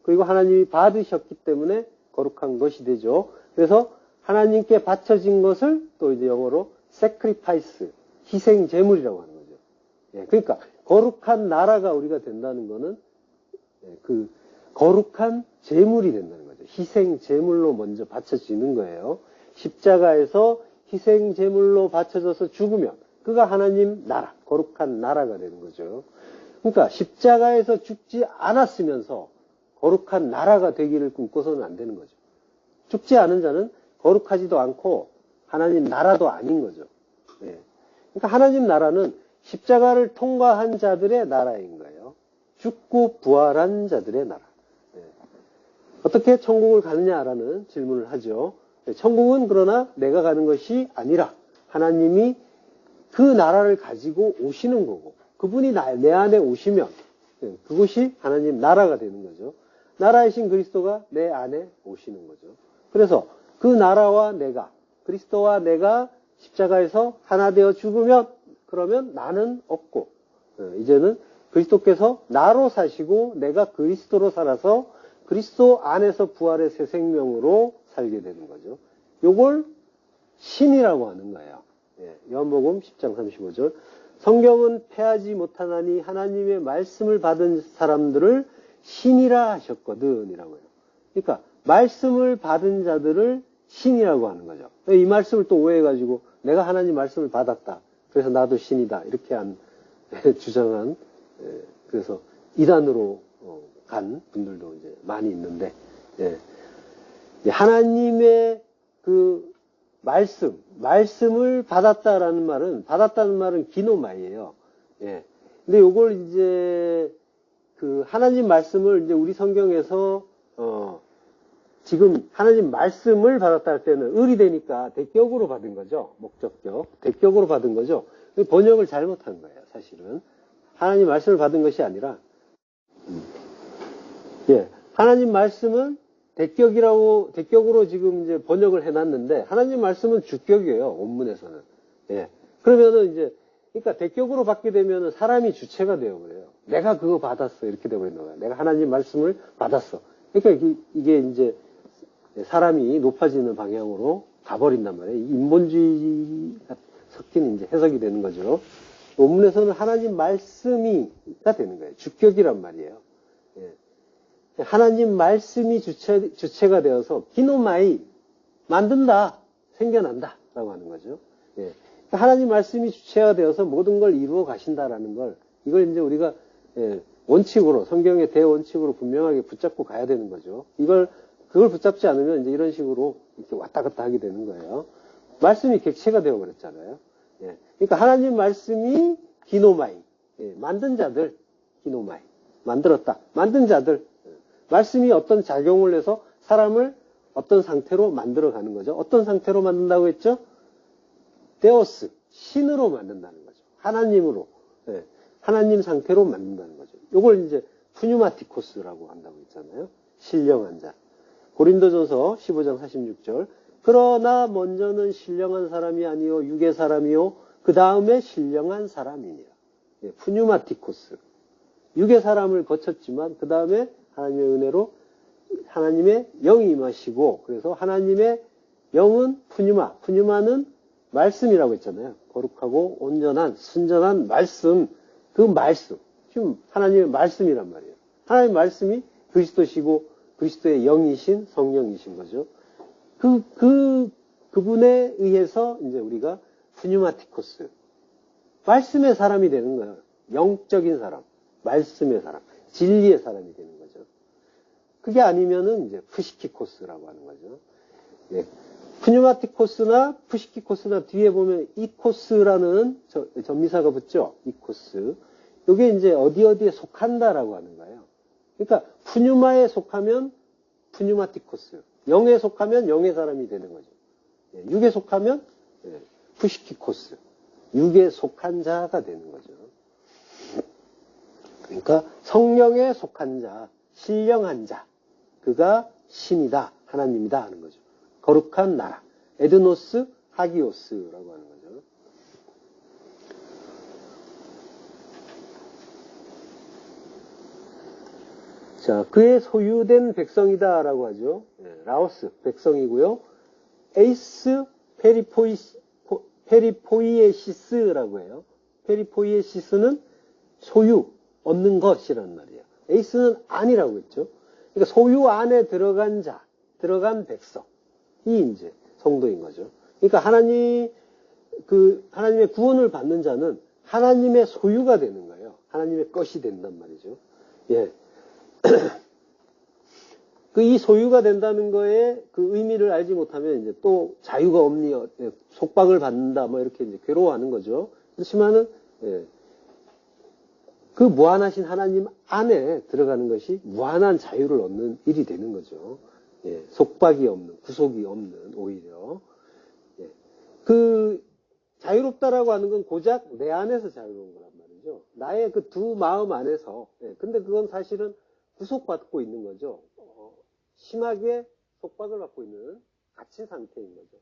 그리고 하나님이 받으셨기 때문에 거룩한 것이 되죠. 그래서 하나님께 바쳐진 것을 또 이제 영어로 sacrifice, 희생 제물이라고 하는 거죠. 예, 그러니까 거룩한 나라가 우리가 된다는 거는 그 거룩한 제물이 된다는 거죠. 희생 제물로 먼저 바쳐지는 거예요. 십자가에서 희생 제물로 바쳐져서 죽으면 그가 하나님 나라, 거룩한 나라가 되는 거죠. 그러니까 십자가에서 죽지 않았으면서 거룩한 나라가 되기를 꿈꿔서는 안 되는 거죠. 죽지 않은 자는 거룩하지도 않고 하나님 나라도 아닌 거죠. 예. 그러니까 하나님 나라는 십자가를 통과한 자들의 나라인 거예요. 죽고 부활한 자들의 나라. 예. 어떻게 천국을 가느냐라는 질문을 하죠. 천국은 그러나 내가 가는 것이 아니라 하나님이 그 나라를 가지고 오시는 거고, 그분이 내 안에 오시면 그것이 하나님 나라가 되는 거죠. 나라이신 그리스도가 내 안에 오시는 거죠. 그래서 그 나라와 내가, 그리스도와 내가 십자가에서 하나 되어 죽으면 그러면 나는 없고, 이제는 그리스도께서 나로 사시고 내가 그리스도로 살아서 그리스도 안에서 부활의 새 생명으로 살게 되는 거죠. 요걸 신이라고 하는 거예요. 요한복음 10장 35절. 성경은 패하지 못하나니 하나님의 말씀을 받은 사람들을 신이라 하셨거든 이라고요. 그러니까 말씀을 받은 자들을 신이라고 하는 거죠. 이 말씀을 또 오해해가지고 내가 하나님 말씀을 받았다, 그래서 나도 신이다, 이렇게 주장한, 그래서 이단으로 간 분들도 이제 많이 있는데, 하나님의 그 말씀을 받았다는 말은 기노마이예요. 예. 근데 요걸 이제 그 하나님 말씀을 이제 우리 성경에서 지금 하나님 말씀을 받았다 할 때는 을이 되니까 대격으로 받은 거죠. 목적격. 대격으로 받은 거죠. 번역을 잘못한 거예요, 사실은. 하나님 말씀을 받은 것이 아니라, 하나님 말씀은 대격으로 지금 이제 번역을 해놨는데, 하나님 말씀은 주격이에요, 원문에서는. 그러면은 이제, 그러니까 대격으로 받게 되면은 사람이 주체가 되어버려요. 내가 그거 받았어, 이렇게 되어버리는 거예요. 내가 하나님 말씀을 받았어. 그러니까 이게 이제 사람이 높아지는 방향으로 가버린단 말이에요. 인본주의가 섞인 이제 해석이 되는 거죠. 원문에서는 하나님 말씀이가 되는 거예요. 주격이란 말이에요. 하나님 말씀이 주체가 되어서 기노마이, 만든다, 생겨난다 라고 하는 거죠. 하나님 말씀이 주체가 되어서 모든 걸 이루어 가신다라는 걸, 이걸 이제 우리가 원칙으로, 성경의 대원칙으로 분명하게 붙잡고 가야 되는 거죠. 그걸 붙잡지 않으면 이제 이런 식으로 이렇게 왔다 갔다 하게 되는 거예요. 말씀이 객체가 되어버렸잖아요. 그러니까 하나님 말씀이 기노마이, 만든 자들, 기노마이, 만들었다, 만든 자들, 말씀이 어떤 작용을 해서 사람을 어떤 상태로 만들어가는 거죠. 어떤 상태로 만든다고 했죠? 데오스, 신으로 만든다는 거죠. 하나님으로, 하나님 상태로 만든다는 거죠. 요걸 이제 푸뉴마티코스라고 한다고 했잖아요. 신령한 자. 고린도전서 15장 46절. 그러나 먼저는 신령한 사람이 아니요 육의 사람이요 그 다음에 신령한 사람이니라. 푸뉴마티코스. 육의 사람을 거쳤지만 그 다음에 하나님의 은혜로 하나님의 영이 임하시고, 그래서 하나님의 영은 푸뉴마는 말씀이라고 했잖아요. 거룩하고 온전한 순전한 말씀, 그 말씀, 지금 하나님의 말씀이란 말이에요. 하나님의 말씀이 그리스도시고 그리스도의 영이신 성령이신 거죠. 그분에 의해서 이제 우리가 푸뉴마티코스, 말씀의 사람이 되는 거예요. 영적인 사람, 말씀의 사람, 진리의 사람이 되는 거죠. 그게 아니면은 이제 푸시키코스라고 하는 거죠. 푸뉴마티코스나 푸시키코스나 뒤에 보면 이코스라는 전미사가 붙죠. 이코스. 이게 이제 어디에 속한다라고 하는 거예요. 그러니까 푸뉴마에 속하면 푸뉴마티코스, 영에 속하면 영의 사람이 되는 거죠. 육에 속하면 푸시키코스, 육에 속한 자가 되는 거죠. 그러니까 성령에 속한 자, 신령한 자, 그가 신이다, 하나님이다 하는 거죠. 거룩한 나라, 에드노스, 하기오스라고 하는 거죠. 자, 그의 소유된 백성이다라고 하죠. 라오스 백성이고요. 에이스 페리포이에시스라고 해요. 페리포이에시스는 소유, 얻는 것이란 말이에요. 에이스는 안이라고 했죠. 그러니까 소유 안에 들어간 자, 들어간 백성이 이제 성도인 거죠. 그러니까 하나님의 구원을 받는 자는 하나님의 소유가 되는 거예요. 하나님의 것이 된단 말이죠. 예. 이 소유가 된다는 거에 그 의미를 알지 못하면 이제 또 자유가 없니, 속박을 받는다, 뭐 이렇게 이제 괴로워하는 거죠. 그렇지만은, 그 무한하신 하나님 안에 들어가는 것이 무한한 자유를 얻는 일이 되는 거죠. 속박이 없는, 구속이 없는, 오히려. 그, 자유롭다라고 하는 건 고작 내 안에서 자유로운 거란 말이죠. 나의 그 두 마음 안에서. 근데 그건 사실은 구속받고 있는 거죠. 심하게 속박을 받고 있는 갇힌 상태인 거죠.